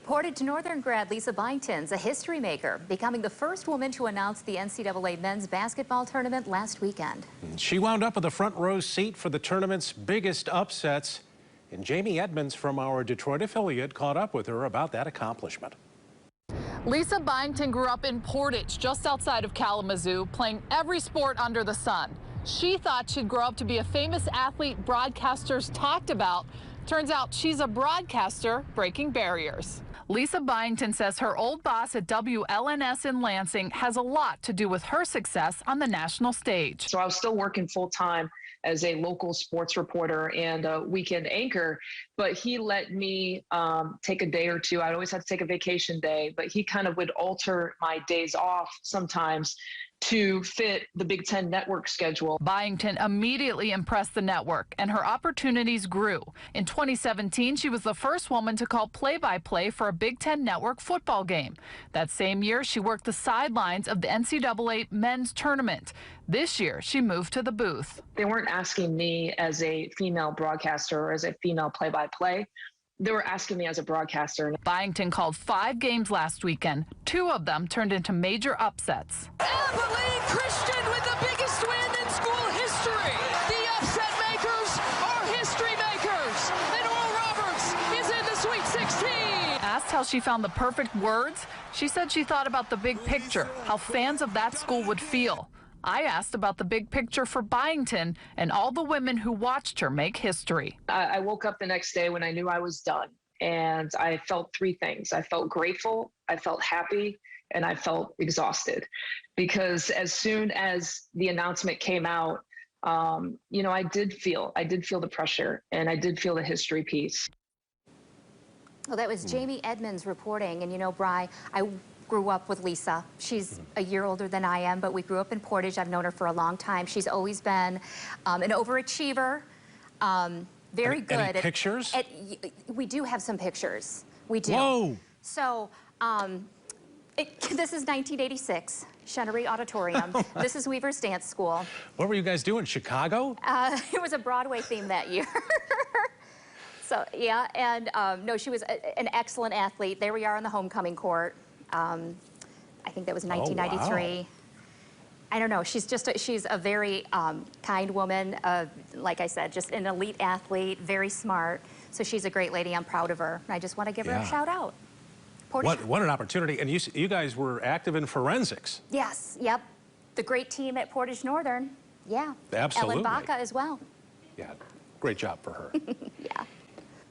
Portage Northern grad Lisa Byington's a history maker, becoming the first woman to announce the NCAA men's basketball tournament last weekend. She wound up with a front row seat for the tournament's biggest upsets. And Jamie Edmonds from our Detroit affiliate caught up with her about that accomplishment. Lisa Byington grew up in Portage, just outside of Kalamazoo, playing every sport under the sun. She thought she'd grow up to be a famous athlete broadcasters talked about. Turns out she's a broadcaster breaking barriers. Lisa Byington says her old boss at WLNS in Lansing has a lot to do with her success on the national stage. So I was still working full time as a local sports reporter and a weekend anchor, but he let me take a day or two. I'd always have to take a vacation day, but he kind of would alter my days off sometimes to fit the Big Ten network schedule. Byington immediately impressed the network, and her opportunities grew. In 2017, she was the first woman to call play-by-play for a Big Ten network football game. That same year, she worked the sidelines of the NCAA men's tournament. This year, she moved to the booth. They weren't asking me as a female broadcaster or as a female play-by-play. They were asking me as a broadcaster. Byington called 5 games last weekend. 2 of them turned into major upsets. Abilene Christian with the biggest win in school history. The upset makers are history makers. And Oral Roberts is in the Sweet 16. Asked how she found the perfect words, she said she thought about the big picture, how fans of that school would feel. I asked about the big picture for Byington and all the women who watched her make history. I woke up the next day when I knew I was done, and I felt 3 things. I felt grateful, I felt happy, and I felt exhausted. Because as soon as the announcement came out, you know, I did feel the pressure, and I did feel the history piece. Well, that was Jamie Edmonds reporting, and you know, Bri, I grew up with Lisa. She's a year older than I am, but we grew up in Portage. I've known her for a long time. She's always been an overachiever, very good. Any pictures? We do have some pictures. We do. Whoa! So, this is 1986, Chenery Auditorium. This is Weaver's Dance School. What were you guys doing, Chicago? It was a Broadway theme that year. So, yeah, and no, she was an excellent athlete. There we are on the homecoming court. I think that was 1993. Oh, wow. I don't know. She's a very kind woman. Like I said, just an elite athlete, very smart. So she's a great lady. I'm proud of her. I just want to give her a shout out. What an opportunity. And you guys were active in forensics. Yes. Yep. The great team at Portage Northern. Yeah. Absolutely. Ellen Baca as well. Yeah. Great job for her. Yeah.